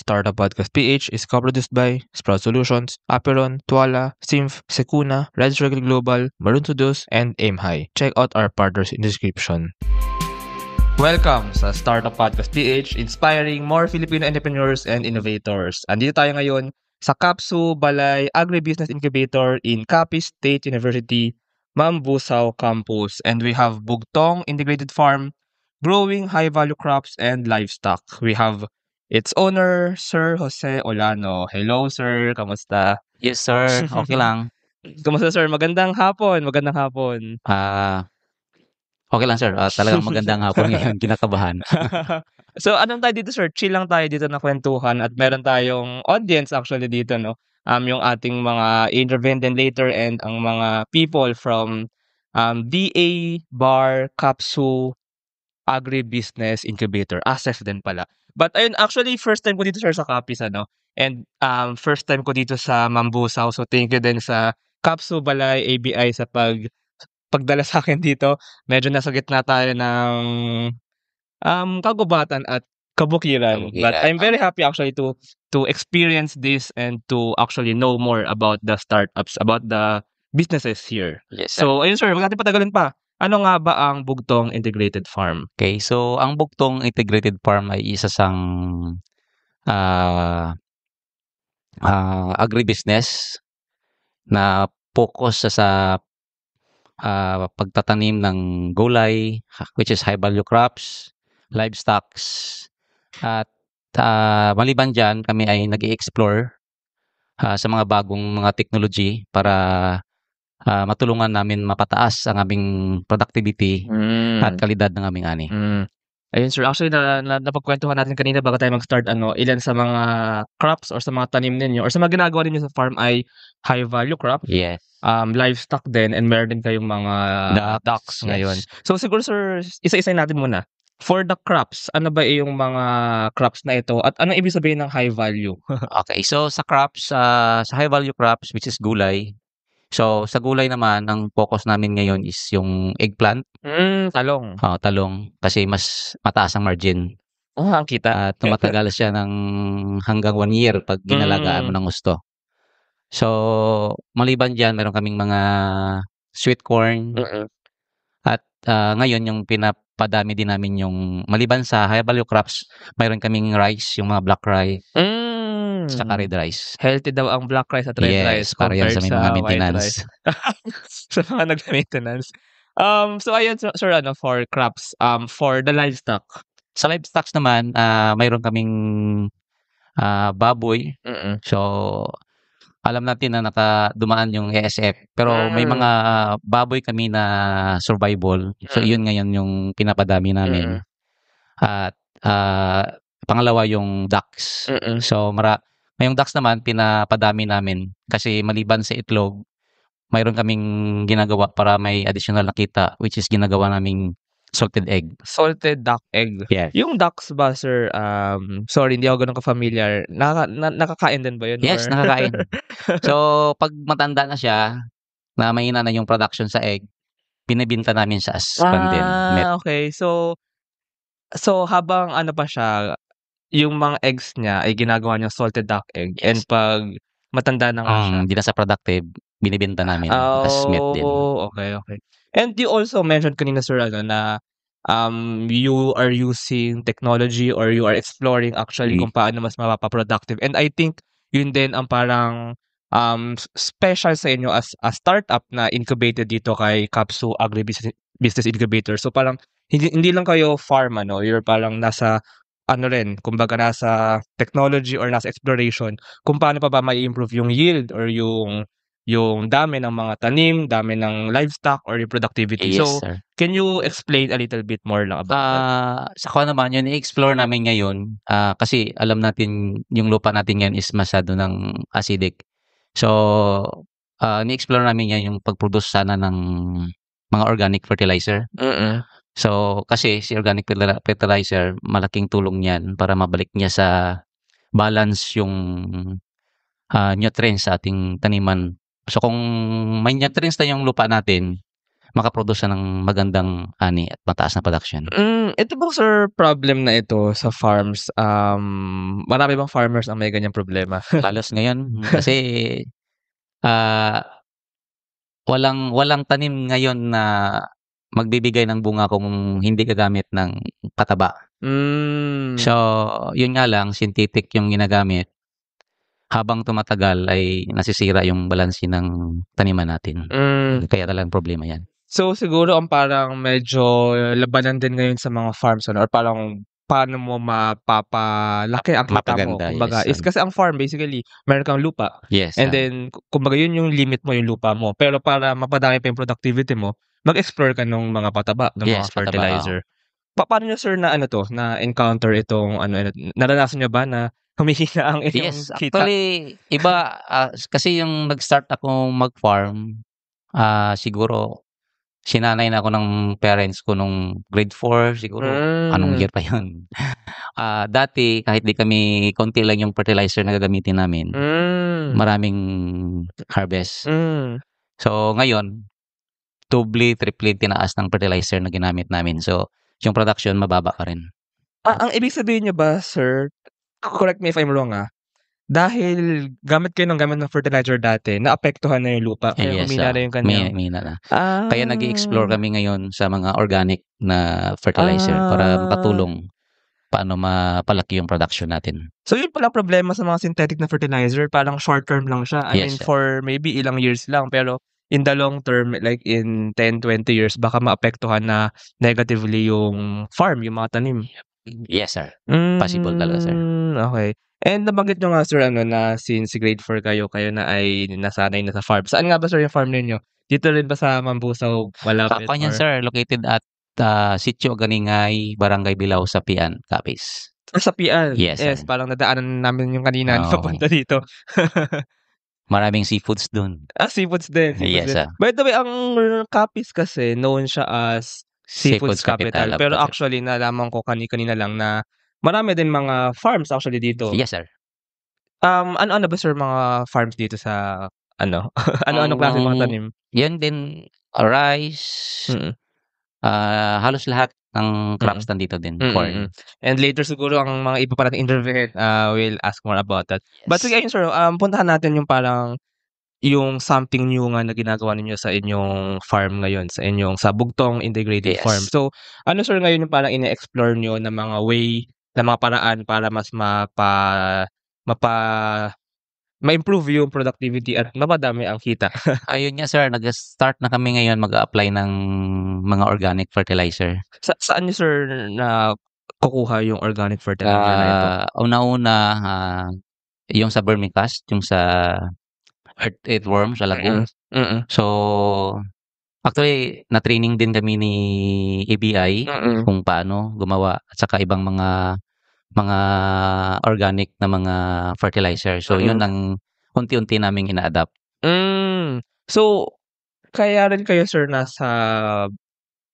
Startup Podcast PH is co-produced by Sprout Solutions, Aperon, Tuala, Simf, Secuna, Red Circle Global, Maroon Studios, and Aim High. Check out our partners in the description. Welcome sa Startup Podcast PH, inspiring more Filipino entrepreneurs and innovators. Andito tayo ngayon sa Kapsu Balay Agribusiness Incubator in Capiz State University, Mambusaw Campus. And we have Bugtong Integrated Farm, growing high-value crops and livestock. We have its owner, Sir Jose Olano. Hello, sir. Kamusta? Yes, sir. Okay lang. Kamusta, sir? Magandang hapon. Magandang hapon. Okay lang, sir. Talagang magandang hapon ngayon. Kinakabahan. So, anong tayo dito, sir? Chill lang tayo dito na kwentuhan at meron tayong audience actually dito, no? Yung ating mga intervened later and ang mga people from DA Bar Kapsu Agribusiness Incubator. ASEF din pala. But ayun, actually, first time ko dito, sir, sa Capiz, ano? And first time ko dito sa Mambusaw. So, thank you din sa Kapsu Balay ABI sa pagdala sa akin dito. Medyo nasa gitna tayo ng kagubatan at kabukiran. But I'm very happy actually to experience this and to actually know more about the startups, about the businesses here. Yes, sir. So, ayun, sir, wag natin patagalin pa. Ano nga ba ang Bugtong Integrated Farm? Okay, so ang Bugtong Integrated Farm ay isa sang agribusiness na focus sa pagtatanim ng gulay, which is high-value crops, livestocks, at maliban dyan, kami ay nag-i-explore sa mga bagong mga technology para matulungan namin mapataas ang aming productivity at kalidad ng aming ani. Ayun, sir. Actually, napagkwentuhan natin kanina bago tayo mag-start, ilan sa mga crops or sa mga tanim ninyo or sa mga ginagawa ninyo sa farm ay high-value crops. Yes. Livestock din, and meron din kayong mga ducks ngayon. Yes. So, siguro, sir, isa-isayin natin muna. For the crops, ano ba yung mga crops na ito at anong ibig sabihin ng high value? Okay, so sa crops, sa high-value crops, which is gulay. So, sa gulay naman, ang focus namin ngayon is yung eggplant. Talong. Talong. Kasi mas mataas ang margin. Ang kita. At tumatagal siya ng hanggang 1 year pag ginalagaan mo ng gusto. So, maliban dyan, meron kaming mga sweet corn. At ngayon, yung pinapadami din namin yung, maliban sa high-value crops, mayroon kaming rice, yung mga black rice. Saka red rice. Healthy daw ang black rice at red rice para yan compared sa may sa mga white maintenance. rice. Sa mga nag-maintenance. So ayun, sir, for crops, for the livestock. Sa livestock naman, mayroon kaming baboy. So, alam natin na dumaan yung ASF. Pero may mga baboy kami na survival. So, yun ngayon yung pinapadami namin. At pangalawa yung ducks. So, ngayong ducks naman, pinapadami namin. Kasi maliban sa itlog, mayroon kaming ginagawa para may additional na kita, which is ginagawa naming salted egg. Salted duck egg. Yes. Yung ducks ba, sir, sorry, hindi ako ganun ka-familiar. Nakakain din ba yun? Yes, nakakain. So, pag matanda na siya, na mahina na yung production sa egg, binibenta namin siya as net. Okay. So habang ano pa siya, yung mga eggs niya ay ginagawa niyang salted duck egg. Yes. And pag matanda na nga siya. Hindi na sa productive, binibenta namin as meat din. Okay. And you also mentioned kanina, sir, na you are using technology or you are exploring actually kung paano mas mapaproductive. And I think yun din ang parang special sa inyo as a startup na incubated dito kay Kapsu Agribusiness Incubator. So parang hindi lang kayo farm, you're parang nasa kumbaga nasa technology or nasa exploration kung paano pa ba mai-improve yung yield or yung dami ng mga tanim, dami ng livestock or yung productivity. Yes, So, sir. can you explain a little bit more lang about that? Sa naman, yun, i-explore namin ngayon. Kasi alam natin, yung lupa natin ngayon is masyado ng acidic. So, ni-explore namin yan yung pag-produce sana ng mga organic fertilizer. So, kasi si organic fertilizer, malaking tulong yan para mabalik niya sa balance yung nutrients sa ating taniman. So, kung may nutrients na yung lupa natin, maka-produce siya ng magandang ani at mataas na production. Ito bang sir problem na ito sa farms, marami bang farmers ang may ganyang problema? Halos ngayon kasi, ah, walang tanim ngayon na magbibigay ng bunga kung hindi gagamit ng pataba. So, yun nga lang synthetic yung ginagamit. Habang tumatagal ay nasisira yung balanse ng taniman natin. Kaya talagang problema yan. So, siguro ang parang medyo labanan din ngayon sa mga farms ano or parang paano mo mapapalaki ang kita mo Mapaganda, kumbaga yes. is kasi ang farm basically meron kang lupa Yes. and then kumbaga yun yung limit mo yung lupa mo pero para mapadami pa yung productivity mo mag-explore ka ng mga pataba ng mga Yes, pataba, fertilizer. Paano niyo sir na ano to na encounter itong ano naranasan niyo ba na humihina ang inyong Yes, kita? actually iba, kasi yung nag-start akong mag-farm, siguro sinanay na ako ng parents ko nung grade 4 siguro, anong year pa yun. Dati kahit di kami konti lang yung fertilizer na gagamitin namin, maraming harvest. So ngayon, doble, triple tinaas ng fertilizer na ginamit namin. So, yung production mababa pa rin. Ang ibig sabihin niyo ba sir, correct me if I'm wrong dahil gamit ng fertilizer dati, naapektuhan na yung lupa kaya Yes, humina na yung kanyang humina na. Kaya nag-e-explore kami ngayon sa mga organic na fertilizer para makatulong paano mapalaki yung production natin. So yun palang problema sa mga synthetic na fertilizer, parang short term lang siya. I mean Yes, for maybe ilang years lang pero in the long term like in 10, 20 years baka maapektuhan na negatively yung farm, yung mga tanim. Yes, sir. Possible talaga, sir. Okay. And nabanggit niyo nga sir ano na since grade 4 kayo na ay nasanay na sa farm. Saan nga ba sir yung farm ninyo? Dito rin ba sa Mambusaw malapit Kanyan, or? sir, located at Sitio Ganingay, Barangay Bilao, Sapian, Capiz. Sa Pian? Yes, Yes, sir. parang nadaanan namin yung kanina Oo. papunta dito. Maraming seafoods dun. Seafoods din, Yes, sir. By the way, ang Capiz kasi known siya as seafoods capital. capital of Pero Luzon. actually nalaman ko kanina lang na marami din mga farms actually dito. Yes, sir. Ano-ano ba sir mga farms dito sa ano? Ano-anong klase mga tanim? Yan din, rice, halos lahat ng crops nandito din, corn. And later siguro ang mga iba pa nating interviewin, we'll ask more about that. But sige Yes. ayun sir, puntahan natin yung parang yung something new nga na ginagawa ninyo sa inyong farm ngayon, sa Bugtong Integrated Yes. Farm. So, ano sir ngayon yung parang ine-explore niyo na mga way, na mga paraan para mas ma-improve yung productivity at mapadami ang kita? Ayun nga, sir, nag-start na kami ngayon mag-a-apply ng mga organic fertilizer. Saan niyo sir nakukuha yung organic fertilizer na ito? Una-una, yung sa vermicast, yung sa earthworm sa lagoon. So, actually, na-training din kami ni ABI kung paano gumawa at saka ibang mga organic na mga fertilizer. So, yun ang unti-unti naming ina-adapt. So, kaya rin kayo sir nasa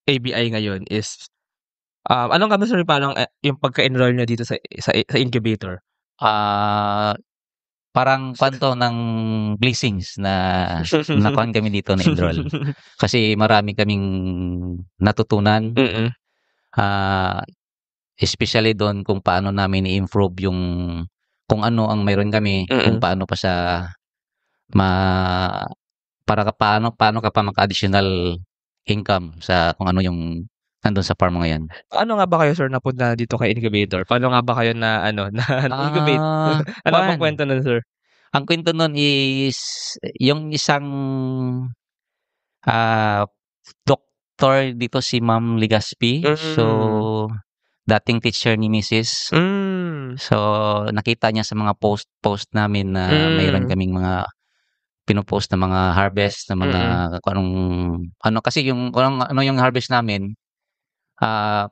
ABI ngayon is ano nga ba sir parang yung pagka-enroll niyo dito sa incubator? Parang kwanto ng blessings na nakuhaan kami dito na enroll. Kasi marami kaming natutunan. Especially doon kung paano namin i-improve yung kung ano ang mayroon kami, kung paano pa siya paano ka pa maka-additional income sa kung ano yung nandun sa farm mo ngayon. Paano nga ba kayo sir napunta dito kay incubator? Paano nga ba kayo na na-incubate? Ano bang kwento nun sir? Ang kwento nun is yung isang doktor dito si Ma'am Legaspi. So, dating teacher ni Mrs. So, nakita niya sa mga post namin na mayroon kaming mga pinopost na mga harvest na mga kung anong kasi yung ano yung harvest namin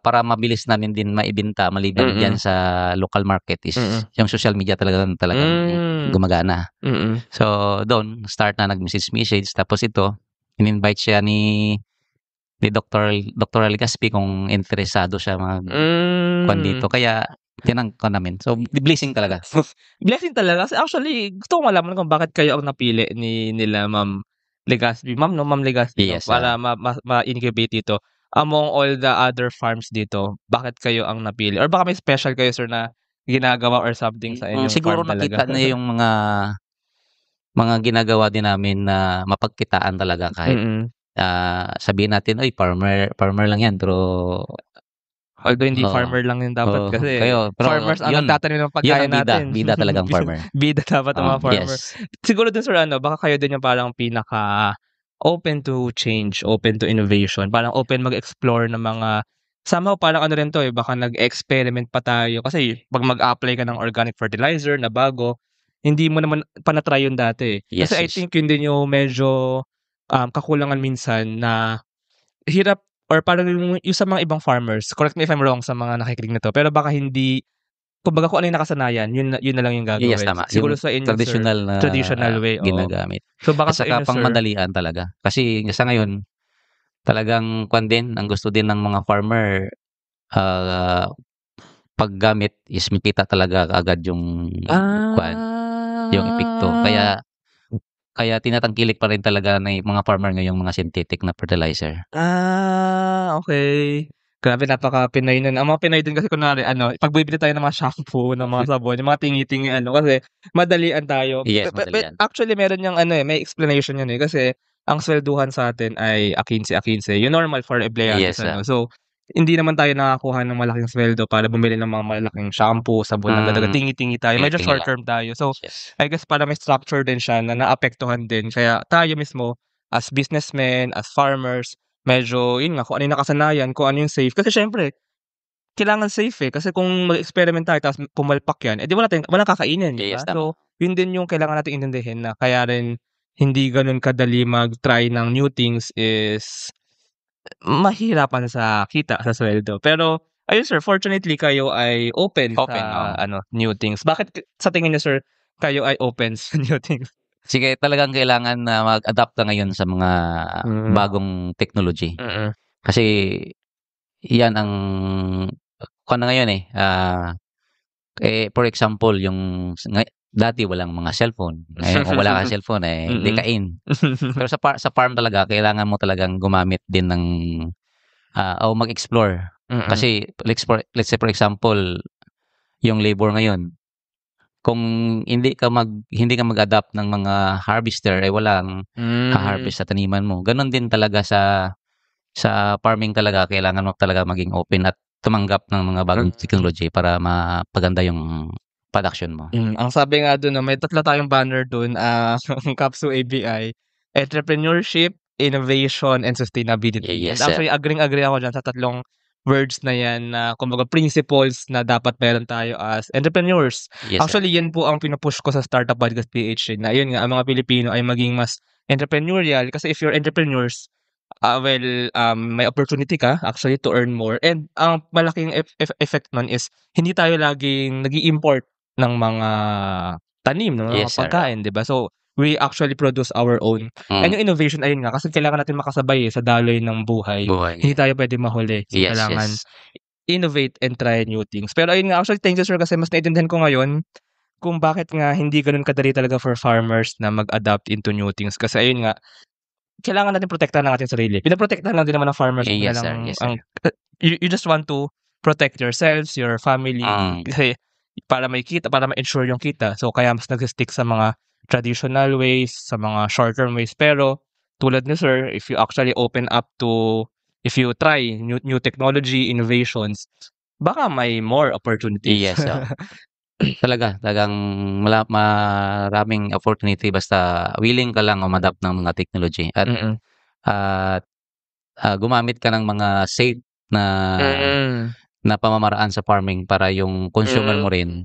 para mabilis namin din maibenta maliban diyan sa local market is yung social media talagang gumagana. So doon start na nag-message tapos ito in-invite siya ni Dr. Legaspi kung interesado siya kung dito kaya tinang ko namin. So blessing talaga. Blessing talaga. Kasi actually gusto ko malaman kung bakit kayo ang napili nila Ma'am Legazpi. Ma'am Legazpi, no? Yes, Para ma-incubate dito. Among all the other farms dito, bakit kayo ang napili? Or baka may special kayo, sir, na ginagawa or something sa inyong Siguro farm talaga? nakita niya yung mga ginagawa din namin na mapagkitaan talaga kahit, Mm. sabihin natin, "Uy, farmer farmer lang 'yan," pero Although hindi oo, farmer lang yun dapat oo, kasi pero farmers ang 'yun, nagtatanim ng 'yun ang pagkain bida, natin. bida talagang farmer. Bida dapat ang mga farmer. Yes. Siguro din, sir, baka kayo din yung parang pinaka open to change, open to innovation, parang open mag-explore ng mga somehow parang ano rin 'to, baka nag-experiment pa tayo kasi 'pag mag-a-apply ka ng organic fertilizer na bago, hindi mo naman pa na-try yun dati, eh. Kasi Yes, I yes. think yun din yung medyo, kakulangan minsan na hirap or parang yung sa mga ibang farmers, correct me if I'm wrong sa mga nakikinig nito, pero baka hindi kumbaga kung ano yung nakasanayan yun na lang yung Yes, gagawin. tama. Siguro Yung sa inyo, sir, tradisyonal na, traditional way, oo. ginagamit. So baka At sa saka inyo, sir pangmadalian talaga. Kasi sa ngayon, talagang kuwan din, ang gusto din ng mga farmer, ah, paggamit is makita talaga kaagad yung kuwan, yung epekto. Ah. Kaya kaya tinatangkilik pa rin talaga ng mga farmer ngayong mga synthetic na fertilizer. Okey. Grabe napaka-Pinoy nun. Ang mga Pinoy din kasi kunwari 'pag bibili tayo ng mga shampoo, ng mga sabon, yung mga tingi-tingi kasi madalian tayo. Yes, Pe madalian. actually meron yang may explanation yan, kasi ang swelduhan sa'tin ay a 15, yung normal for empleyades, Yes, So, hindi naman tayo nakakuha ng malaking sweldo para bumili ng mga malalaking shampoo, sabon, agad-agad, tingi-tingi tayo, medyo tingi-tingi short lang. term tayo. So, Yes. I guess parang may structure din siya na naapektuhan din kaya tayo mismo as businessmen, as farmers, medyo yun nga kung ano yung nakasanayan, kung ano yung safe. Kasi siyempre kailangan safe, kasi kung mag-experiment tayo tapos pumalpak yan, di walang kakainin, di Yes, ba? tama. So, yun din yung kailangan nating intindihin na kaya rin hindi gano'n kadali mag-try ng new things is mahirapan sa kita, sa sweldo. Pero ayun, sir, fortunately kayo ay open Open, sa oo. new things. Bakit sa tingin niyo, sir, kayo ay open sa new things? Sige, talagang kailangan na mag-adapt ka ngayon sa mga Mm. bagong technology. Mm. Kasi yan ang kuwan na ngayon, for example, yung dati walang mga cellphone. Ngayon kung wala kang cellphone, hindi ka Mm. in. Pero sa farm talaga kailangan mo talagang gumamit din ng, o mag-explore. Mm. Kasi let's say for example, yung labor ngayon, kung hindi ka mag-adapt ng mga harvester, walang Hmm. ha-harvest sa taniman mo. Gano'n din talaga sa farming talaga kailangan mo talaga maging open at tumanggap ng mga bagong technology para mapaganda yung production mo. Ang sabi nga dun, may 3 tayong banner dun, Kapsu ABI, entrepreneurship, innovation, and sustainability. And Yes, sir. actually agreeng-agree ako diyan sa tatlong words na yan na kumbaga principles na dapat meron tayo as entrepreneurs. Yes, sir. Actually yan po ang pinu-push ko sa Startup Podcast PH, na ayun nga ang mga Pilipino ay maging mas entrepreneurial kasi if you're entrepreneurs, may opportunity ka actually to earn more, and ang malaking effect nun is hindi tayo laging nag-i-import ng mga tanim, ng mga Yes, sir. pagkain, 'di ba? So, we actually produce our own. And yung innovation ayun nga, kasi kailangan natin makasabay, sa daloy ng buhay. Buhay. Hindi tayo puwedeng mahuli. So, Yes, kailangan yes. innovate and try new things. Pero ayun nga, actually thank you, sir, kasi mas naintindihan ko ngayon kung bakit nga hindi gano'n kadali talaga for farmers na mag-adapt into new things. Kasi ayun nga, kailangan natin protektahan ang ating sarili. Pinoprotektahan lang din naman ng farmers nila Yes, sir. lang Yes, sir. you just want to protect yourselves, your family, kasi para may kita, para ma-ensure yung kita. So, kaya mas nagsi-stick sa mga traditional ways, sa mga short-term ways. Pero tulad ni sir, if you actually open up to if you try new technology, innovations, baka may more opportunities. Yes, oo. Talagang maraming opportunity basta willing ka lang umadapt ng mga technology at Mm. at, gumamit ka ng mga safe na Mm. na pamamaraan sa farming para yung consumer mo rin,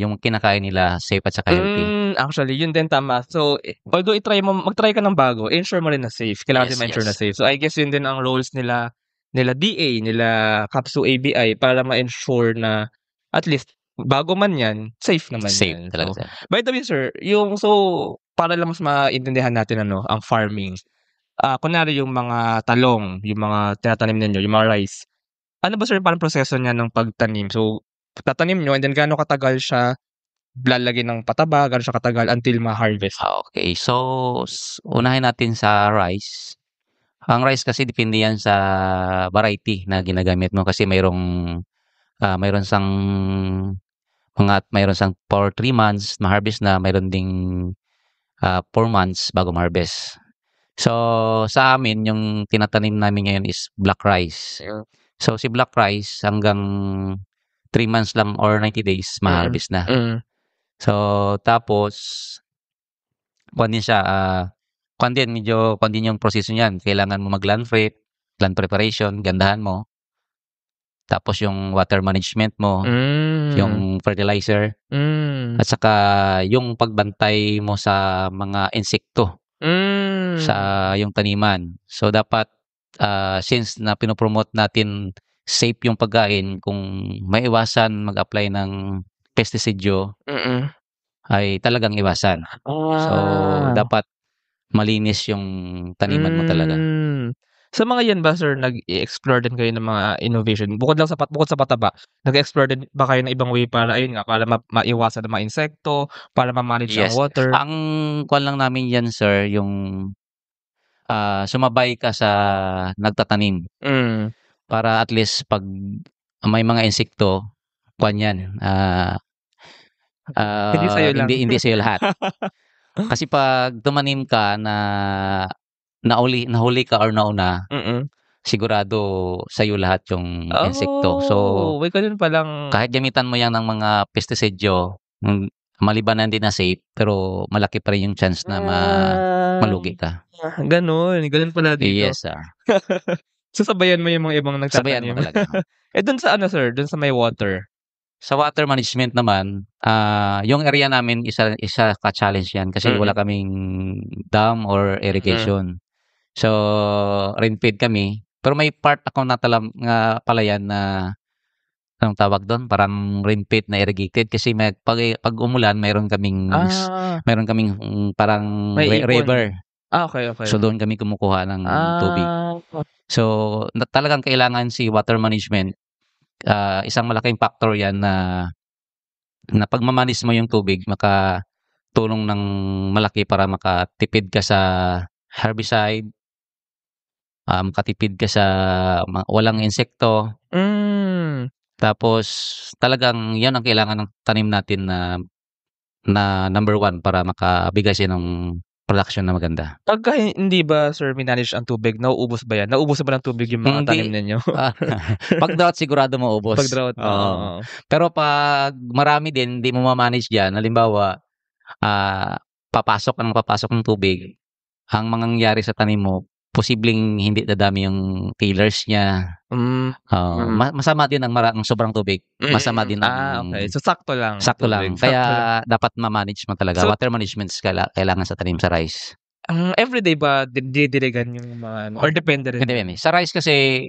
yung kinakain nila safe at saka healthy. Actually yun din tama. So, although mag-try ka ng bago, ensure mo rin na safe. Kailangan din Yes, ma-ensure na yes. safe. So, I guess yun din ang roles nila DA, nila Kapsu ABI para ma-ensure na at least bago man yan, safe naman Safe yan. talaga, So, sir. by the way, sir, para lang mas maintindihan natin ang farming. Kunwari yung mga talong, yung mga tinatanim ninyo, yung mga rice. Ano ba, sir, parang proseso niya ng pagtanim? So, tatanim niyo and then gaano katagal siya lalagyan ng pataba, gaano siya katagal until ma-harvest? Okay. So, unahin natin sa rice. Ang rice kasi depende yan sa variety na ginagamit mo kasi mayroon siyang mayroon siyang for 3 months ma-harvest na, mayroon ding 4 months bago ma-harvest. So, sa amin yung tinatanim namin ngayon is black rice. So, si black rice hanggang 3 months lang or 90 days ma-harvest na. So, tapos kuwan din siya, kuwan din yung proseso niyan. Kailangan mo mag-land prep, land preparation, gandahan mo. Tapos yung water management mo, yung fertilizer, at saka yung pagbantay mo sa mga insekto sa yung taniman. So dapat since na pinopromote natin safe yung pagkain, kung maiwasan mag-apply ng pestisidyo, ay talagang iwasan. So dapat malinis yung taniman mo talaga. Sa mga yan ba sir, nag-i-explore din kayo ng mga innovation? Bukod sa pataba, nag-explore din ba kayo ng ibang way para ayun nga, para maiwasan ng mga insekto, para ma-manage ang Yes. water? Ang kuwan lang namin yan sir, yung sumabay ka sa nagtatanim. Para at least 'pag may mga insekto, kuwan yan, Hindi sa'yo lang. hindi sa'yo lahat. Kasi 'pag tumanim ka na nahuli ka or nauna, sigurado sa'yo lahat yung insekto. So, May ganun palang kahit gamitan mo yan ng mga pestisidyo, maliban na hindi na safe, pero malaki pa rin yung chance na malugi ka. Ganun pala dito. Yes, So, sabayan mo yung mga ibang sabayan mo nagtatanim. talaga. Dun sa ano sir, dun sa may water? Sa water management naman, yung area namin isa ka-challenge yan kasi wala kaming dam or irrigation. So, rain-fed kami. Pero may part ako nga palayan na anong tawag doon, parang rain-fed na irrigated kasi pag umulan mayroon kaming parang May ipon. river. Okay. So doon kami kumukuha ng tubig. So talagang kailangan si water management, isang malaking factor yan na pagmamanis mo yung tubig, makatulong ng malaki para makatipid ka sa herbicide, makatipid ka sa walang insekto. Tapos talagang yan ang kailangan ng tanim natin na number 1 para makabigay siya ng production na maganda. Pagka hindi ba sir minanage ang tubig, nauubos ba yan? Nauubusan ba ng tubig yung mga tanim ninyo? Pag drought sigurado maubos. Pag drought, Oo. Pero pag marami din, hindi mo ma-manage diyan, halimbawa, papasok ng tubig, ang mangyayari sa tanim mo, posibleng hindi dadami yung tillers niya. Masama din ang sobrang tubig. Masama din ang okay. So sakto lang. sakto tubig, lang. Kaya dapat ma-manage mo talaga. So, Water management kailangan sa tanim sa rice. Everyday ba didirigan yung mga ano? Or depende rin? Depende. Sa rice kasi,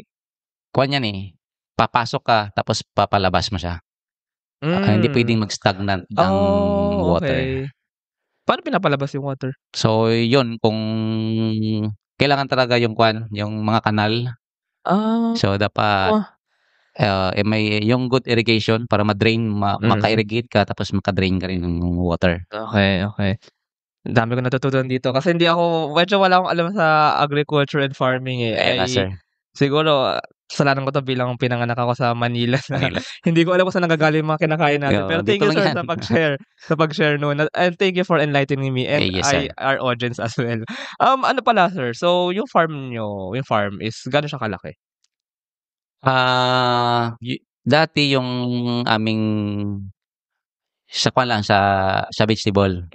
kuwan yan papasok ka tapos papalabas mo siya. Hindi pwedeng mag-stagnant ang water. Okay. Paano pinapalabas yung water? So, yun, kung kailangan talaga yung mga kanal. So, dapat may yung good irrigation para ma-drain, maka-irrigate ka tapos maka-drain ka rin ng water. Okay. Dami ko natutunan dito kasi medyo wala akong alam sa agriculture and farming Sir. Siguro kasalanan ko 'to bilang pinanganak ako sa Manila. Hindi ko alam kung saan nanggagaling yung mga kinakain natin. Pero thank you sir sa pag-share noon. And thank you for enlightening me and Yes, sir. our audience as well. Ano pala sir, so yung farm is gaano siya kalaki? Dati yung aming sa vegetable.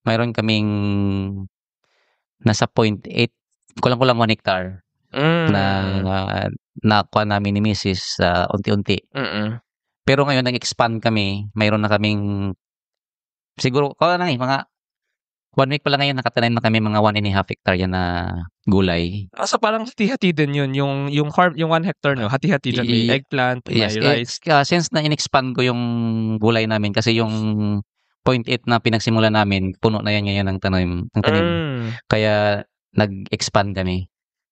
Mayroon kaming nasa 0.8, kulang 1 hectare na nakuha namin ni Mrs. unti-unti. Pero ngayon nag-expand kami, mayroon na kaming siguro mga 1 week pa lang ngayon nakatanim na kami mga 1.5 hectare yan na gulay. So parang hati-hati din yun, yung farm, yung 1 hectare nyo, hati-hati dyan, may eggplant, may rice. Since na in-expand ko yung gulay namin kasi yung 0.8 na pinagsimulan namin, puno na yan ngayon ng tanim. Kaya nag-expand kami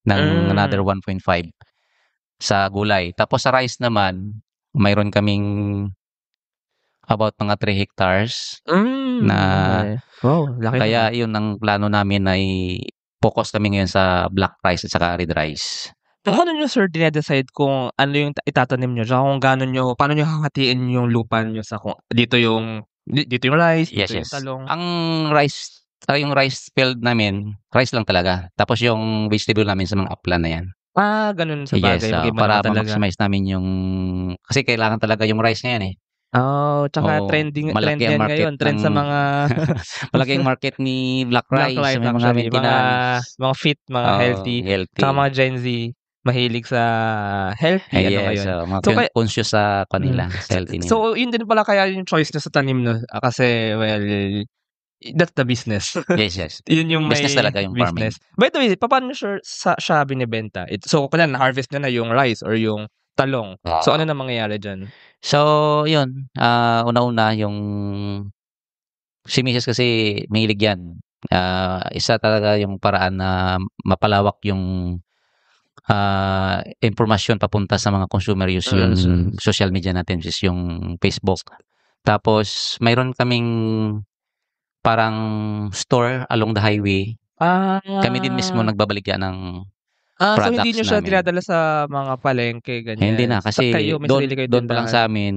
ng another 1.5 sa gulay. Tapos sa rice naman, mayroon kaming about mga 3 hectares na Okay. Wow, laki kaya naman. yun ang plano namin ay focus kami ngayon sa black rice at saka red rice. Paano niyo sir dine-decide kung ano yung itatanim niyo tsaka kung paano niyo hahatiin yung lupa niyo sa kung dito yung rice, Yes, dito yung yes. talong? Ang yung rice field namin, rice lang talaga. Tapos yung vegetable namin sa mga upland na yan. Ganun Yes, sabagay mag-iba para naman talaga. ma-maximize namin yung kasi kailangan talaga yung rice ngayon, eh. Tsaka Oo, trend malaki ang yan market ngayon, trend sa ng mga malaki ang market ni black black rice rice sa may mga actually, maintenance. mga fit, mga Oo, healthy, healthy. tsaka mga Gen Z mahilig sa healthy Yes, ngayon. mga So conscious sa kanila, sa healthy nila. so yun din pala kaya yung choice niyo sa tanim niyo kasi well, that's the business. Yes. Yun yung may Business talaga yung farming. business. By the way, papaano niyo siya binebenta? So kunyari na-harvest niyo na yung rice or yung talong. So ano na mangyayari diyan? So yun, una-una yung si misis kasi mahilig yan. Isa talaga yung paraan na mapalawak yung impormasyon papunta sa mga consumer use yung social media natin, which is yung Facebook. Tapos mayroon kaming parang store along the highway. Kami din mismo nagbabaligya ng so products hindi niyo siya namin. dinadala sa mga palengke ganyan? Hindi na kasi Kayo may sarili kayong doon pa lang tindahan? sa amin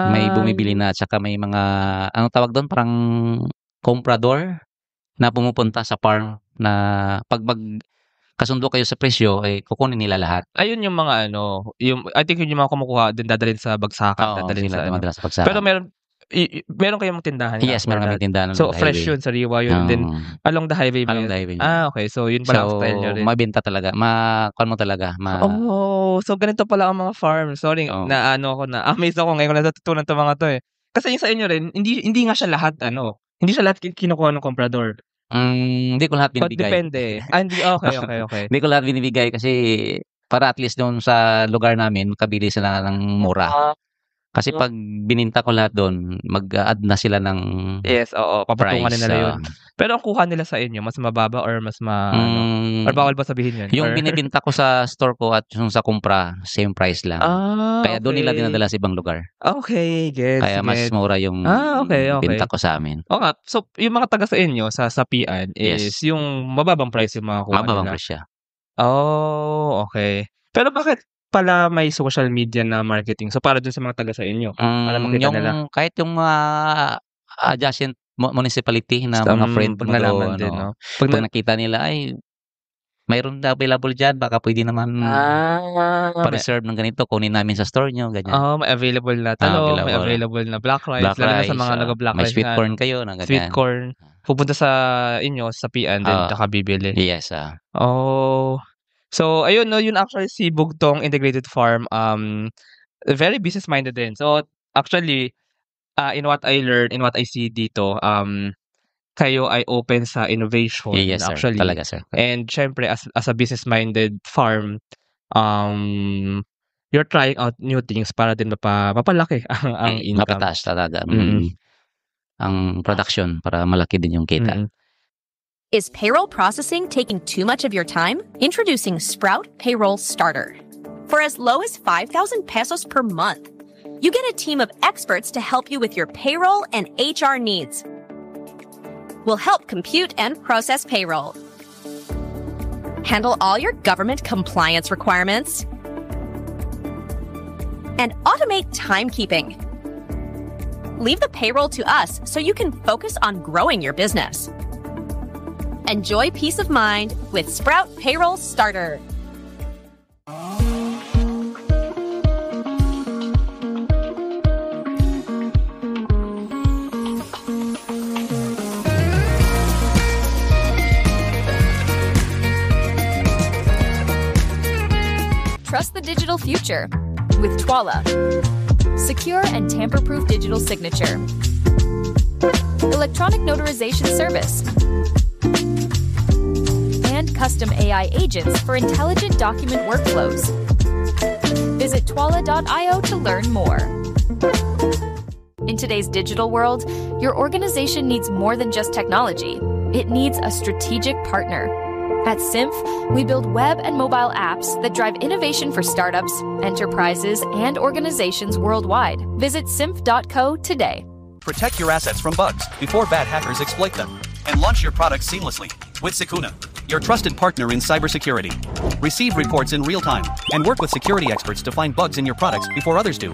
may bumibili na tsaka may mga anong tawag doon, parang comprador na pumupunta sa farm na pag kasundo kayo sa presyo, kukunin nila lahat. Ayun yung mga yung I think yun yung mga kumukuha din dadalhin sa bagsakan, Oo, dadalhin sila sa dumadala sa bagsakan. Pero meron kayong tindahan nga Yes, for meron that? kaming tindahan So along the fresh highway. yun, sariwa yun din along the highway ba Along yun? the highway. Okay. So yun pala ang style niyo rin. Mabenta talaga, kuwan mo talaga, So ganito pala ang mga farm. Sorry, Oo. na-amaze ako ngayon ko natutunan 'tong mga 'to, eh. Kasi yung sa inyo rin, hindi nga siya lahat hindi siya lahat kinukuha ng komprador. Hindi ko lahat But binibigay. depende. Hindi, okay. Hindi ko lahat binibigay kasi para at least doon sa lugar namin makabili sila ng mura. Kasi pag bininta ko lahat doon, mag-a-add na sila ng Yes, oo, papatungan price. nila yun. Pero ang kuha nila sa inyo mas mababa or mas or bawal ba sabihin yun? Yung Or binibenta ko sa store ko at yung sa kumpra, same price lang. Kaya doon nila okay. dinadala sa ibang lugar. Okay, gets. Kaya mas mura yung Okay. binta ko sa amin. Oo nga. So, yung mga taga sa inyo, sa sapian is Yes. yung mababang price yung mga kuha Mababang nila? presyo. Okay. Pero bakit pala may social media na marketing? So, para dun sa mga taga sa inyo, para makita nila? Kahit yung mga adjacent municipality na mga friend Pag mo nalaman doon, din, pag nakita nila, mayroon na available dyan, baka pwede naman pa-reserve ng ganito, kunin namin sa store nyo, ganyan. may available na talong, may available na black rice, lalo na sa mga naga-black may rice sweet nga, corn kayo na ganyan. sweet corn. Pupunta sa inyo, sa sapian din, tsaka bibili. Yes. So ayun yun actually si Bugtong Integrated Farm, very business-minded din. So actually, in what I learned, in what I see dito, kayo ay open sa innovation Yes, sir. actually. Talaga, sir. And syempre as a business-minded farm, you're trying out new things para din mapalaki ang income. Mapataas talaga ang production para malaki din yung kita. Is payroll processing taking too much of your time? Introducing Sprout Payroll Starter. For as low as 5,000 pesos per month, you get a team of experts to help you with your payroll and HR needs. We'll help compute and process payroll, handle all your government compliance requirements, and automate timekeeping. Leave the payroll to us so you can focus on growing your business. Enjoy peace of mind with Sprout Payroll Starter. Trust the digital future with Twala. Secure and tamper-proof digital signature. Electronic notarization service. And custom AI agents for intelligent document workflows. Visit twala.io to learn more. In today's digital world, your organization needs more than just technology. It needs a strategic partner. At Symph, we build web and mobile apps that drive innovation for startups, enterprises, and organizations worldwide. Visit symph.co today. Protect your assets from bugs before bad hackers exploit them. And launch your products seamlessly with Sukuna, your trusted partner in cybersecurity. Receive reports in real time and work with security experts to find bugs in your products before others do.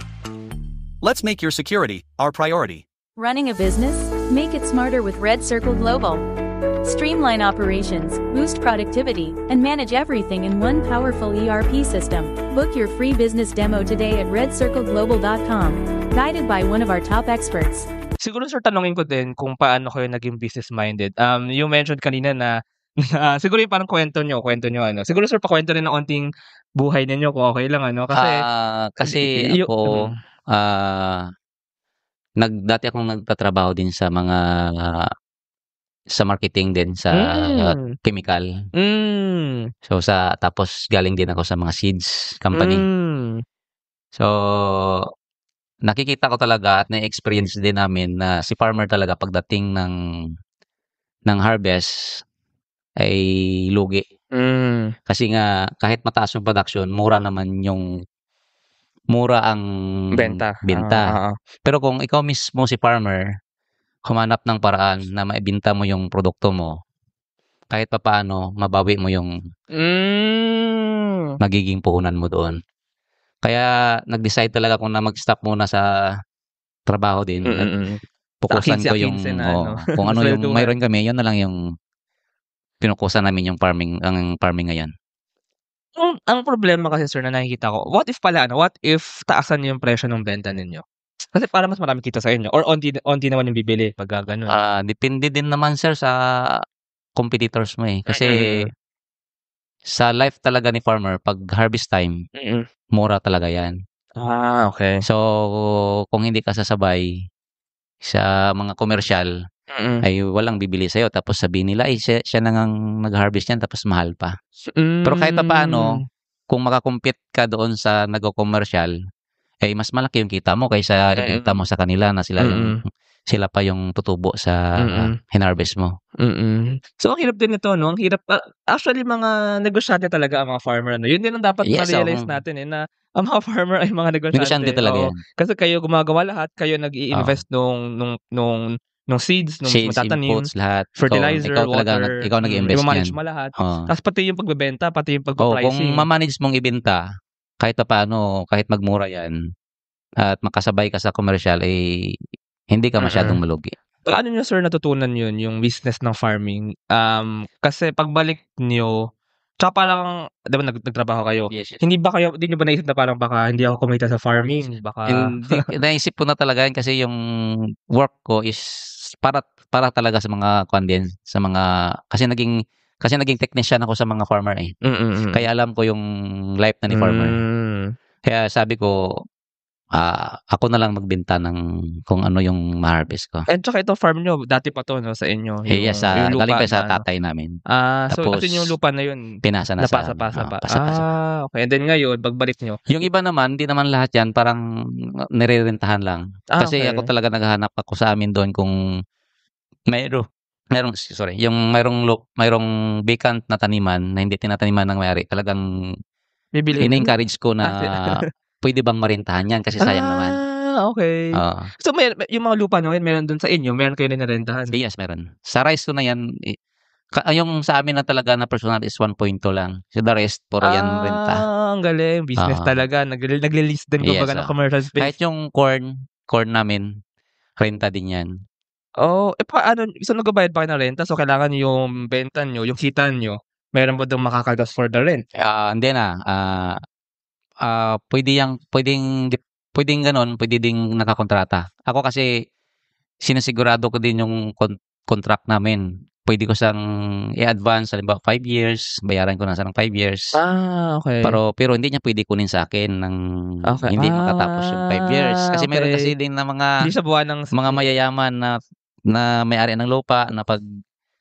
Let's make your security our priority. Running a business? Make it smarter with Red Circle Global. Streamline operations, boost productivity, and manage everything in one powerful ERP system. Book your free business demo today at redcircleglobal.com, guided by one of our top experts. Siguro sir, tanungin ko din kung paano kayo naging business-minded. You mentioned kanina na siguro yung parang kwento nyo ano. Siguro sir, pakwento rin ng onting buhay ninyo kung okay lang ano. Kasi ako, dati akong nagtatrabaho din sa mga sa marketing din sa chemical. So tapos galing din ako sa mga seeds company. So nakikita ko talaga at na-experience din namin na si farmer talaga pagdating ng harvest ay lugi. Kasi nga kahit mataas yung production, mura ang benta. Pero kung ikaw mismo si farmer, humanap ng paraan na maibenta mo yung produkto mo, kahit papaano mabawi mo yung magiging puhunan mo doon. Kaya nag-decide talaga ako na mag-stop muna sa trabaho din. At pukusan ko yung kung ano yung mayroon kami, yun na lang yung pinukusan namin yung farming ngayon. Ang problema kasi sir na nakikita ko, what if taasan yung presyo ng benta ninyo? Kasi para mas marami kita sa inyo or onti naman yung bibili pag gano'n. Depende din naman sir sa competitors mo eh. Kasi sa life talaga ni farmer, pag harvest time, mura talaga yan. Okay. So kung hindi ka sasabay sa mga komersyal, ay walang bibili sa'yo. Tapos sabihin nila, siya nang nag-harvest yan tapos mahal pa. Pero kahit paano, kung makakompete ka doon sa nag-commercial, ay mas malaki yung kita mo kaysa kita mo sa kanila na sila pa yung tutubo sa hinarvest mo. So ang hirap din ito, no? Ang hirap. Actually, mga negosyante talaga ang mga farmer. No? Yun din ang dapat ma-realize natin na ang mga farmer ay mga negosyante. Negosyante talaga yan. Kasi kayo gumagawa lahat, kayo nag-i-invest nung seeds, nung matatanim, inputs, lahat. fertilizer, ikaw water, ikaw nag-i-invest i-manage yan. mo lahat. Tapos pati yung pagbebenta, pati yung pag-pricing. Kung ma-manage mong ibenta, kahit paano, kahit magmura yan, at makasabay ka sa commercial, hindi ka masyadong malugi. Paano nyo sir natutunan yun, yung business ng farming? Kasi pagbalik nyo, tsaka parang, diba nagtrabaho kayo, Yes. hindi nyo ba naisip na parang baka hindi ako kumita sa farming? Hindi, naisip ko na talaga yan kasi yung work ko is para talaga sa mga sa mga, kasi naging technician ako sa mga farmer eh. Kaya alam ko yung life na ni farmer. Kaya sabi ko, ako na lang magbenta ng kung ano yung ma-harvest ko. And tsaka ito farm nyo, dati pa to no, sa inyo. Yes, galing pa sa tatay namin. So kasi yung lupa na yun, pinasa na napasa-pasa pa. Pasa-pasa. Okay. And then ngayon, pagbalik nyo. Yung iba naman, hindi naman lahat yan, parang nirerentahan lang. Kasi okay. ako talaga naghahanap ako sa amin doon kung mayroong vacant na taniman na hindi tinataniman ng may-ari. Talagang in-encourage ko na pwede bang marentahan yan kasi sayang naman. Okay. So yung mga lupa nyo, meron dun sa inyo, meron kayo na narentahan? Yes, meron. Sa rice ko na yan, yung sa amin na talaga na personal is 1.2 lang. So the rest, puro yan renta. Ang galing. Business talaga. Nagle-list din kumbaga ng commercial space. Kahit yung corn namin, renta din yan. Paano, so nagbabayad pa kayo ng renta? So kailangan yung benta nyo, yung kita nyo, meron ba doon makakaltas for the rent? Hindi na. Pwedeng ganon, pwede ding nakakontrata. Ako kasi sinasigurado ko din yung contract namin. Pwede ko sang i-advance, halimbawa 5 years, bayaran ko na ng 5 years. Okay. Pero hindi niya pwede kunin sa akin ng hindi makatapos yung 5 years. Kasi meron kasi din na mga mayayaman na may-ari ng lupa na pag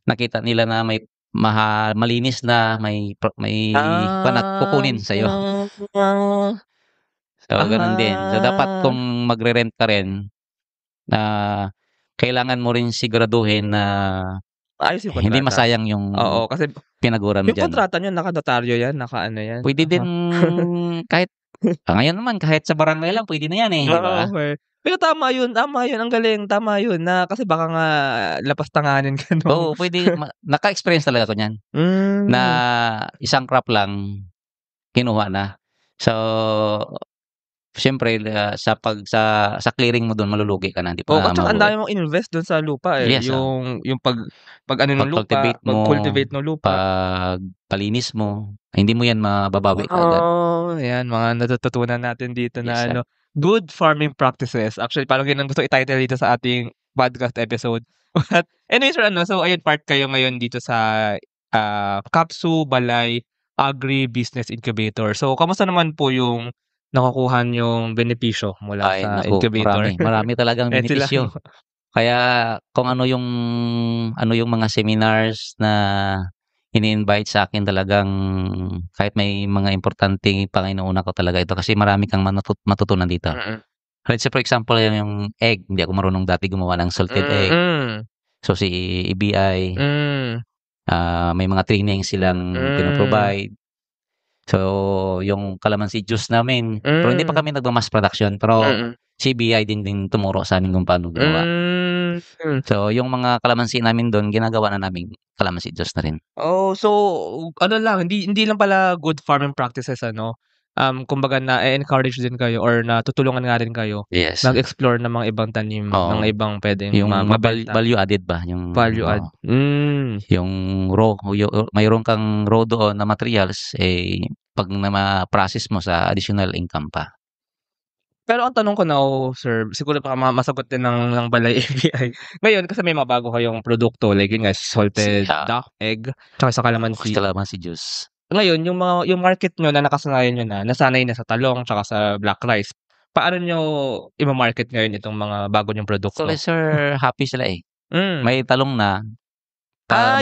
nakita nila na may malinis na, may kukunin sa'yo. So, ganun din. So, dapat kung magre-rent ka rin, kailangan mo rin siguraduhin na Ayos yung Hindi kontrata. masayang yung Oo, kasi pinagura mo yung diyan. kontrata niyo naka-notaryo yan, naka-ano yan. Pwede din kahit ngayon naman kahit sa barangay lang pwede na yan di ba? Okay. Pero tama yun, ang galing, tama yun na kasi baka nga lapastanganin ka Oo, pwede naka-experience talaga ako niyan. Na isang crop lang kinuha na. So, siyempre sa clearing mo doon malulugi ka na, hindi pa at saka ang mabuhay. dami mong invest doon sa lupa Yes, yung pag ano ng lupa, Pag-cultivate mo, pag-cultivate ng lupa. palinis mo, hindi mo yan mababawi kaagad. Yan mga natututunan natin dito na Yes, good farming practices. Actually, parang yun ang gusto i-title dito sa ating podcast episode. But anyway, sir, so ayun, part kayo ngayon dito sa Kapsu Balay Agri-Business Incubator. So, kamusta naman po yung nakukuha yung benepisyo mula Ay, sa naku, incubator? marami talagang Eh, sila. benepisyo. Kaya kung ano yung mga seminars na ini-invite sa akin talagang kahit may mga importanteng Panginoon ko talaga ito kasi marami kang matutunan dito. Let's say for example yung egg, hindi ako marunong dati gumawa ng salted egg. So si EBI, may mga training silang pinoprovide. So yung calamansi juice namin, pero hindi pa kami nagma-mass production pero si EBI din tumuro sa amin kung paano gumawa. So yung mga calamansi namin doon, ginagawa na namin calamansi juice na rin. So ano lang, hindi lang pala good farming practices kumbaga na-encourage din kayo or natutulungan nga rin kayo Yes. mag-explore ng mga ibang tanim, Oo. mga ibang pwedeng Yung mabenta. value added ba? Yung Value add. yung raw, mayroon kang raw doon na materials pag ma-process mo sa additional income pa. Pero ang tanong ko na, sir, siguro baka masagot din ng Balay ABI. Ngayon, kasi may mga bago kayong produkto, like yun nga, salted duck, egg, tsaka sa calamansi. Calamansi juice. Ngayon, yung market nyo na nakasanayan nyo nasanay na sa talong, tsaka sa black rice, paano nyo i-market ngayon itong mga bago nyong produkto? So, sir, happy sila May talong na.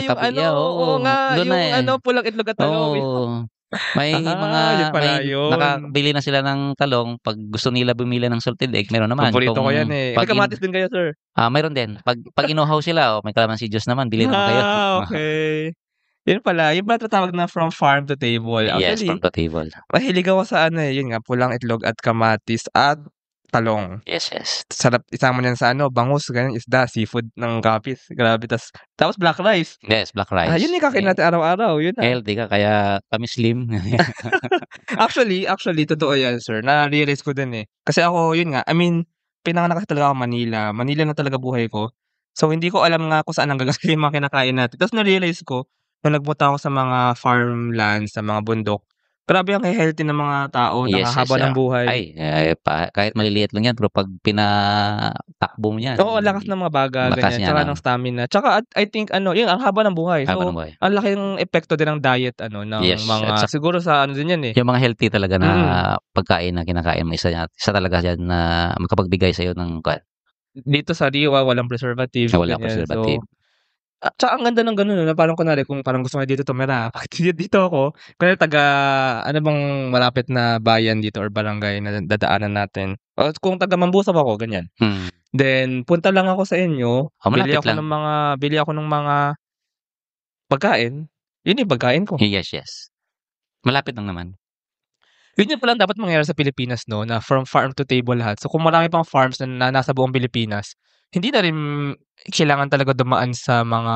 Yung oo nga, yung pulang itlog at talong. May nakabili na sila ng talong. Pag gusto nila bumili ng salted egg, meron naman. Paborito ko yan May kamatis din kayo, sir? Mayroon din. Pag inuhaw sila, may calamansi juice naman, bili naman kayo. Okay. Yun pala, yung ba tatawag na from farm to table? Yes, Actually, from the table. mahilig ako sa yun nga, pulang itlog at kamatis at talong. Yes. Sarap isama niyan sa bangus, ganyan, isda, seafood ng kapis. Grabe. Tapos black rice. Yes, black rice. Yun yung kakain natin araw-araw. Yun na. Healthy ka, kaya kami slim. Actually, totoo yan, sir. Na-realize ko din Kasi ako, yun nga, pinanganak kasi talaga ako Manila. Manila na talaga buhay ko. So, hindi ko alam nga kung saan ang gagaling mga kinakain natin. Tapos na-realize ko, nung nagpunta ako sa mga farmlands, sa mga bundok, grabe ang healthy ng mga tao, nakahaba ng buhay. Kahit maliliit lang yan, pero pag pinatakbo mo yan. Oo, lakas ng mga baga, ganyan. Tsaka ng stamina. Tsaka I think, yun, ang haba ng buhay. So, ang laking epekto din ng diet, ng mga, siguro sa din yan Yung mga healthy talaga na pagkain na kinakain mo, isa talaga yan na makapagbigay sa'yo ng dito sa Riwa, walang preservative. Walang preservative. Tsaka ang ganda ng gano'n na parang kunwari kung parang gusto ko dito tumira, dito ako, kunwari ano bang malapit na bayan dito or barangay na dadaanan natin. O kung taga Mambusab ako, ganyan. Then, punta lang ako sa inyo, bili ako ng mga pagkain. Yun yung pagkain ko. Yes. Malapit lang naman. Yun pala dapat mangyari sa Pilipinas, na from farm to table lahat. So, kung marami pang farms na nasa buong Pilipinas, hindi na rin kailangan talaga dumaan sa mga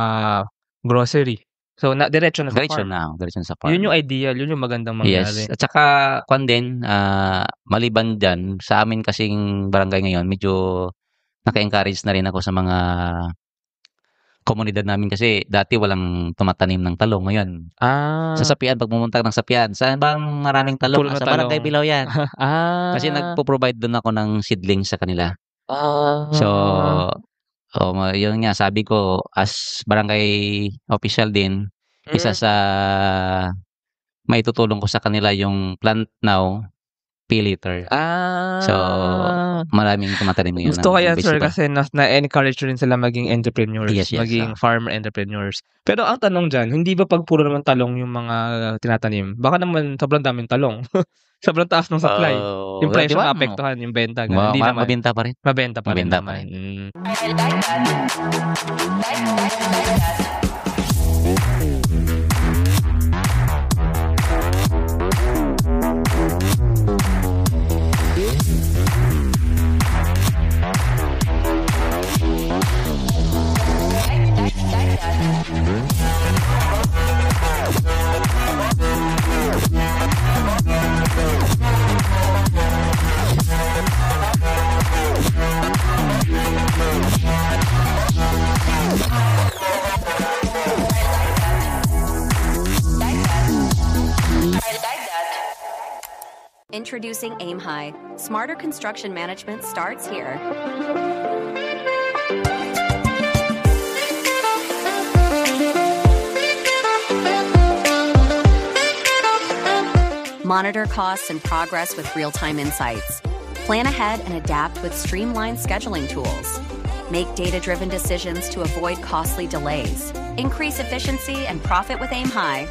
grocery. So, diretso na sa farm. Diretso na sa farm. Yun yung ideal, yun yung magandang mangyari. Yes. At saka, maliban dyan, sa amin kasing barangay ngayon, medyo naka-encourage na rin ako sa mga komunidad namin kasi dati walang tumatanim ng talong. Ngayon, sa Sapian, pag pumunta ng Sapian, saan bang maraming talong? Sa Barangay Bilao yan. Kasi nagpo-provide doon ako ng seedlings sa kanila. So, yun nga, sabi ko, as barangay official din, isa sa may tutulong ko sa kanila yung Plant Now Pay Later. So, maraming tumatanim ngayon. Gusto ko yan, sir, kasi na-encourage rin sila maging entrepreneurs, yes, maging farmer entrepreneurs. Pero ang tanong dyan, hindi ba pag puro naman talong yung mga tinatanim? Baka naman sobrang daming talong. Sobrang taas ng supply. Yung presyo maapektuhan, yung benta. Hindi naman. Mabenta pa rin. Mabenta pa rin. Introducing Aim High. Smarter construction management starts here. Monitor costs and progress with real-time insights. Plan ahead and adapt with streamlined scheduling tools. Make data-driven decisions to avoid costly delays. Increase efficiency and profit with Aim High.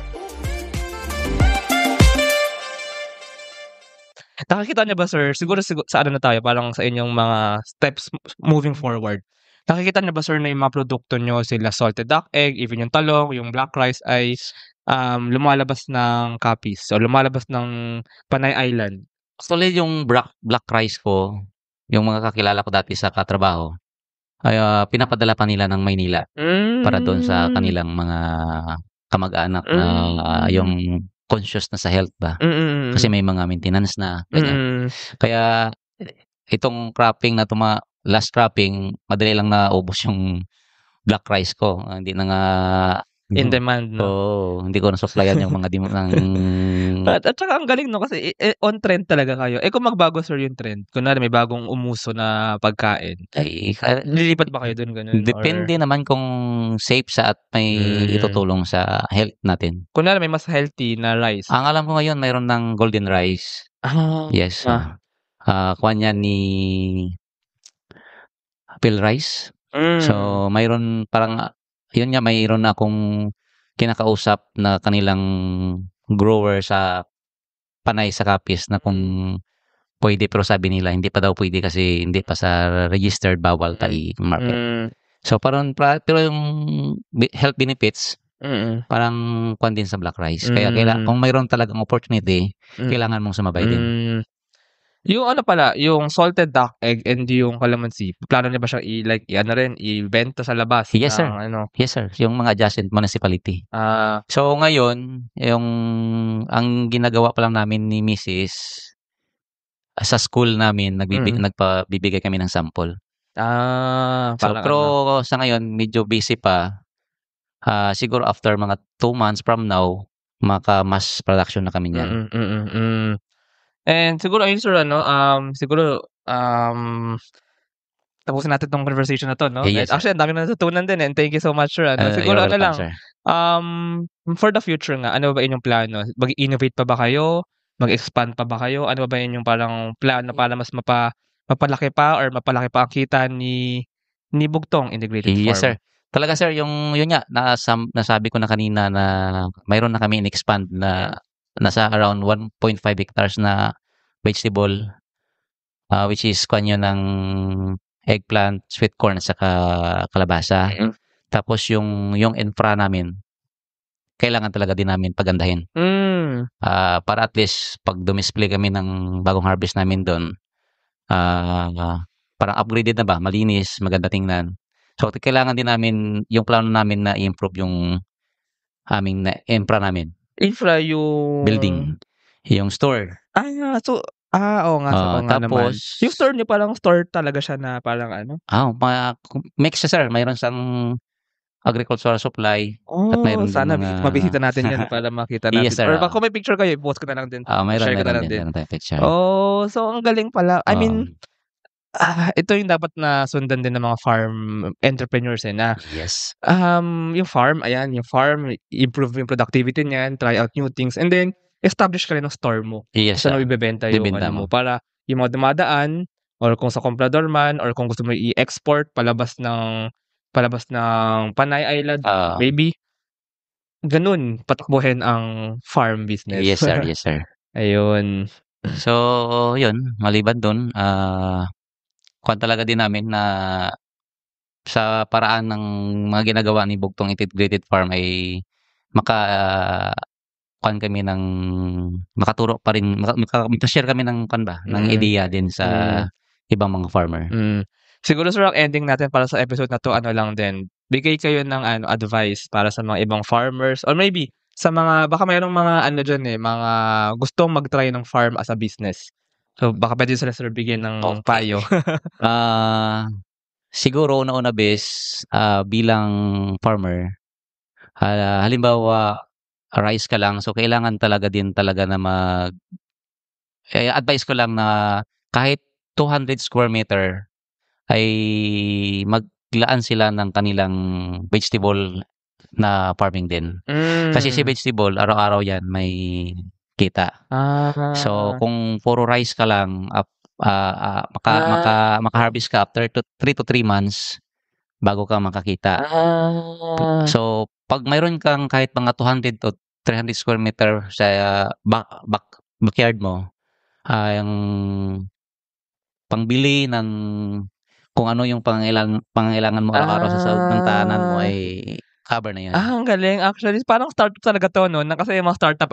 Nakikita niyo ba, sir, siguro sa ano na tayo, parang sa inyong mga steps moving forward. Nakikita niyo ba, sir, na yung mga produkto niyo, sila salted duck egg, even yung talong, yung black rice ay lumalabas ng copies o lumalabas ng Panay Island? Actually, yung black rice ko, yung mga kakilala ko dati sa katrabaho, ay pinapadala pa nila ng Maynila para doon sa kanilang mga kamag-anak na yung conscious na sa health ba. Kasi may mga maintenance na. Ganyan. Kaya itong cropping na last cropping, madali lang naubos yung black rice ko. Hindi na nga in demand, no? Hindi ko na-supplyan yung mga At saka ang galing, no? Kasi on trend talaga kayo. Kung magbago, sir, yung trend, kunwari may bagong umuso na pagkain, nililipat ba kayo dun? Ganun? Depende naman kung safe sa at may itutulong sa health natin. Kunwari may mas healthy na rice. Ang alam ko ngayon, mayroon ng golden rice. Yes. Kuwan yan ni Phil Rice. So, mayroon parang yun nga, mayroon akong kinakausap na kanilang grower sa Panay sa Capiz na kung pwede, pero sabi nila hindi pa daw pwede kasi hindi pa sa registered, bawal market. So parang pero yung health benefits parang kwan din sa black rice. Kaya kung mayroon talagang opportunity, kailangan mong sumabay din. Yung ano pala, yung salted duck egg and yung calamansi, plano niya ba siya ibenta sa labas? Yes, sir. Yes, sir. Yung mga adjacent municipality. So ngayon, ang ginagawa pa lang namin ni Mrs. sa school namin, nagpabibigay kami ng sample. Pero sa ngayon, medyo busy pa. Siguro after mga 2 months from now, maka-mass production na kami niyan. And siguro ayun, sir, siguro tapusin natin tong conversation na to, no? Yes, actually, ang dami na natutunan din, and thank you so much, sir. Siguro welcome, lang, sir. For the future nga, ano ba inyong plano? Mag-innovate pa ba kayo? Mag-expand pa ba kayo? Ano ba inyong parang plano para mas mapalaki pa or mapalaki pa ang kita ni Bugtong Integrated Farm? Yes, sir. Talaga, sir, yun nga, nasabi ko na kanina na mayroon na kami in-expand na nasa around 1.5 hectares na vegetable, which is kanyo ng eggplant, sweet corn, at saka kalabasa. Tapos yung infra namin, kailangan talaga din namin pagandahin. Para at least pag dumisplay kami ng bagong harvest namin doon, parang upgraded na ba, malinis, maganda tingnan. So kailangan din namin, yung plano namin na i-improve yung aming infra namin. Infra yung building, yung store. Oo nga, naman. Tapos Yung store niyo parang store talaga siya na parang ano? Mix siya, sir. Mayroon siyang agricultural supply. At mayroon sana mabisita natin yan para makita natin. Yes, sir. Or kung may picture kayo, i-post ko na lang din. Mayroon tayong picture. So ang galing pala. I mean, ito yung dapat na sundan din ng mga farm entrepreneurs na. Yes. Yung farm, improve yung productivity niyan, try out new things, and then establish ka rin ng store mo. Yes, saan mo ibebenta yung mo para yung mga dumadaan or kung sa comprador man or kung gusto mo i-export palabas ng Panay Island, maybe ganun patakbuhin ang farm business. Yes, sir. Yes, sir. Ayun. So, yun, maliban doon, kuwan talaga din namin na sa paraan ng mga ginagawa ni Bugtong Integrated Farm ay makaturo pa rin, makashare kami ng ng ideya din sa ibang mga farmer. Siguro, sir, ang ending natin para sa episode na to, lang din, bigay kayo ng advice para sa mga ibang farmers or maybe sa mga, baka mayroong mga dyan mga gustong mag-try ng farm as a business. So, baka pwede sila, sir, bigyan ng payo. Siguro, una bilang farmer, halimbawa, rice ka lang, so kailangan talaga na advice ko lang na kahit 200 square meter ay maglaan sila ng kanilang vegetable na farming din. Kasi si vegetable, araw-araw yan may kita. So, kung puro rice ka lang, maka-harvest ka after 3 to 3 months bago ka makakita. So, pag mayroon kang kahit mga 200 to 300 square meter sa backyard mo, yung pangbili ng kung ano yung pangailangan mo araw-araw sa sahod ng tahanan mo ay cover na yun. Ang galing. Actually, parang startup talaga to, no? Kasi yung mga startup,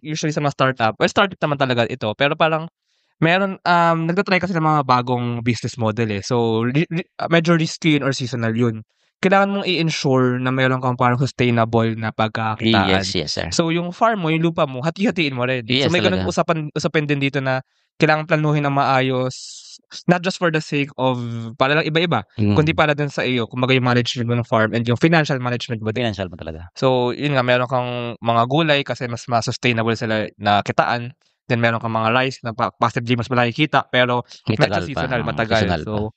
usually sa mga startup, startup naman talaga ito, pero parang meron, nagtatry kasi ng mga bagong business model eh. So, medyo risky or seasonal yun. Kailangan mong i-ensure na meron kang parang sustainable na pagkakitaan. Yes, sir. So, yung farm mo, yung lupa mo, hati-hatiin mo rin. Yes, so, may ganun usapan din dito na kailangan planuhin ng maayos, not just for the sake of, para lang iba-iba, kundi para din sa iyo, kumbaga yung management mo ng farm and yung financial management mo din. Financial mo talaga. So, yun nga, meron kang mga gulay kasi mas sustainable sila na kitaan. Then, meron kang mga rice na possibly mas malaki kita, pero medyo seasonal, matagal. So,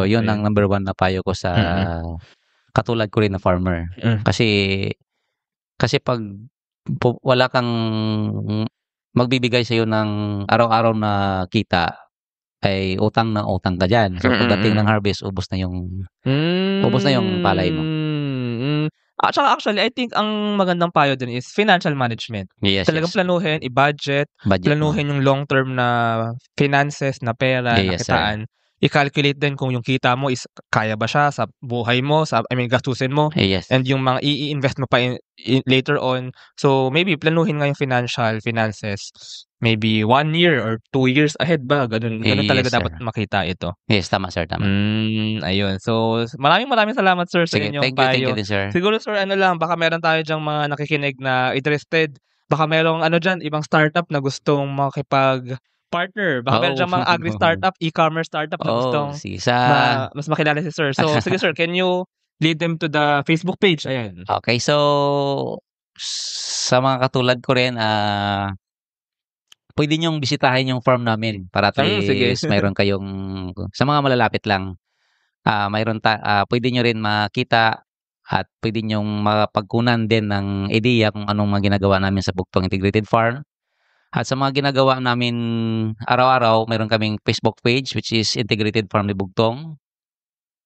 yun ang number 1 na payo ko sa katulad ko rin na farmer. Kasi pag wala kang magbibigay sa iyo ng araw-araw na kita, ay utang ka dyan. So, pagdating ng harvest, ubos na yung palay mo. Actually, I think ang magandang payo din is financial management. Yes, talagang planuhin, i-budget, planuhin yung long-term na finances, na pera, na kitaan. I-calculate din kung yung kita mo is kaya ba siya sa buhay mo, gastusin mo. Yes. And yung mga i-invest mo pa later on. So, maybe planuhin nga yung finances. Maybe 1 year or 2 years ahead ba? Ganun talaga dapat makita ito. Yes, tama sir, tama. Ayun. So, maraming salamat sir sa inyong payo. Thank you din, sir. Siguro sir, baka meron tayo dyang mga nakikinig na interested. Baka merong dyan, ibang startup na gustong makipag-partner. Baka meron dyang mga agri-startup, e-commerce startup na gustong mas makilala si sir. So, sige sir, can you lead them to the Facebook page? Ayan. Okay, so sa mga katulad ko rin, pwede niyong bisitahin yung farm namin para at least mayroon kayong, sa mga malalapit lang, pwede nyo rin makita at pwede nyong mapagkunan din ng ideya kung anong mga ginagawa namin sa Bugtong Integrated Farm. At sa mga ginagawa namin araw-araw, mayroon kaming Facebook page which is Integrated Farm ni Bugtong.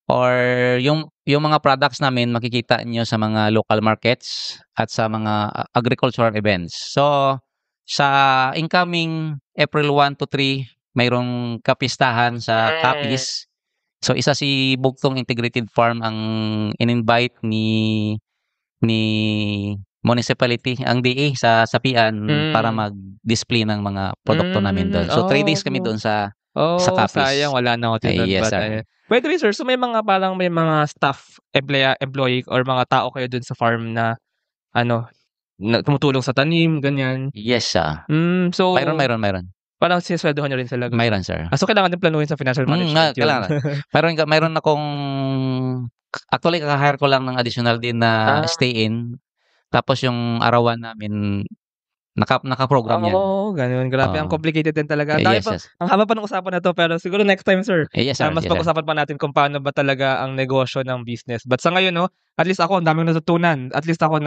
Or yung mga products namin makikita nyo sa mga local markets at sa mga agricultural events. So, sa incoming April 1 to 3, mayroong kapistahan sa Capiz. So, isa si Bugtong Integrated Farm ang in-invite ni municipality, ang DA sa Sapian para mag-display ng mga produkto namin doon. So, 3 days kami doon sa Capiz. Sayang, wala na ako tinod. Yes, sir. By the way, sir, so may mga staff, employee, or mga tao kayo doon sa farm na na tumutulong sa tanim, ganyan. Yes, sir. So, mayroon. Parang sinesweldohan nyo rin sila. Mayroon, sir. So, kailangan din planuhin sa financial management. Kailangan. Mayroon akong, actually, kaka-hire ko lang ng additional din na stay-in. Tapos yung arawan namin, naka-program yan. Ganun. Grabe, ang complicated din talaga. Ang haba pa ng usapan na to, pero siguro next time, sir. Yes, sir. Mas pag-usapan pa natin kung paano ba talaga ang negosyo ng business. But sa ngayon, at least ako, ang daming natutunan. At least ako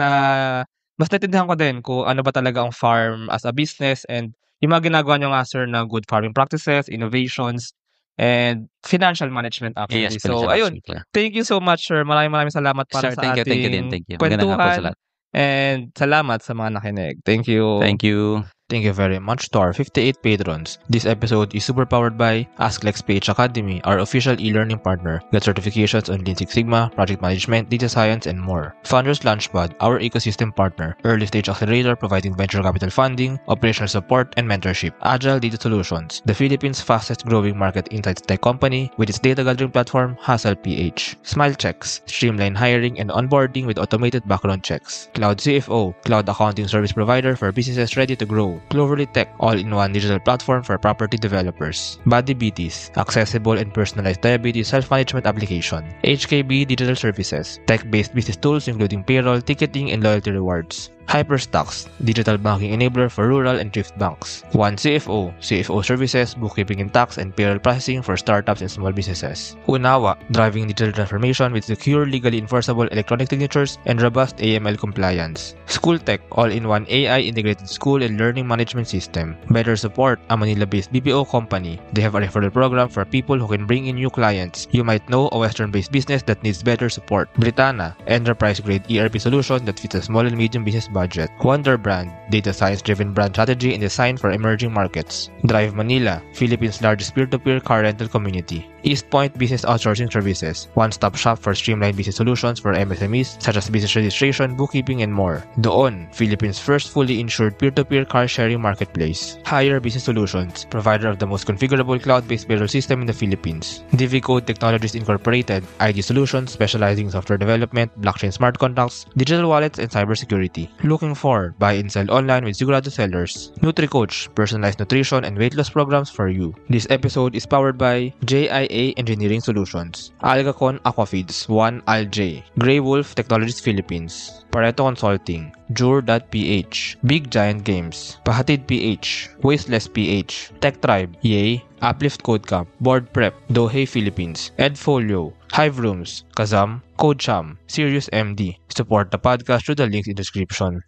mas natindihan ko din kung ano ba talaga ang farm as a business and yung mga ginagawa nyo nga, sir, na good farming practices, innovations, and financial management actually. Yes, so, ayun. Thank you so much, sir. Maraming salamat para sir, sa ating thank you. kwentuhan. And salamat sa mga nakinig. Thank you. Thank you. Thank you very much to our 58 patrons. This episode is super powered by AskLexPH Academy, our official e-learning partner. Get certifications on Lean Six Sigma, project management, data science, and more. Founders Launchpad, our ecosystem partner. Early stage accelerator providing venture capital funding, operational support, and mentorship. Agile Data Solutions, the Philippines' fastest growing market insights tech company with its data gathering platform, HustlePH. SmileChecks, streamline hiring and onboarding with automated background checks. Cloud CFO, cloud accounting service provider for businesses ready to grow. Cloverly Tech, all-in-one digital platform for property developers. Body Beaties, accessible and personalized diabetes self-management application. HKB Digital Services, tech-based business tools including payroll, ticketing, and loyalty rewards. Hyperstocks, digital banking enabler for rural and thrift banks. One CFO, CFO services, bookkeeping and tax and payroll processing for startups and small businesses. Unawa, driving digital transformation with secure, legally enforceable electronic signatures and robust AML compliance. SchoolTech, all-in-one AI integrated school and learning management system. Better Support, a Manila-based BPO company. They have a referral program for people who can bring in new clients. You might know a Western-based business that needs better support. Britanna, enterprise-grade ERP solution that fits a small and medium business budget. Wonder Brand, data science-driven brand strategy and design for emerging markets. Drive Manila, Philippines' largest peer-to-peer car rental community. East Point Business Outsourcing Services, one-stop shop for streamlined business solutions for MSMEs such as business registration, bookkeeping, and more. Doon, Philippines' first fully insured peer-to-peer car-sharing marketplace. Hire Business Solutions, provider of the most configurable cloud-based payroll system in the Philippines. DiviCode Technologies Incorporated, ID solutions specializing in software development, blockchain smart contracts, digital wallets, and cybersecurity. Looking for buy and sell online with Sigurado sellers. NutriCoach, personalized nutrition and weight loss programs for you. This episode is powered by JIA Engineering Solutions, AlgaCon Aquafeeds, 1ALJ, Grey Wolf Technologies Philippines, Pareto Consulting, Jure.ph, Big Giant Games, Pahatid PH, Wasteless PH, Tech Tribe, Yay, Uplift Code Camp, Board Prep, Dohe Philippines, Edfolio, Hive Rooms, Kazam, CodeCham, Sirius MD. Support the podcast through the links in the description.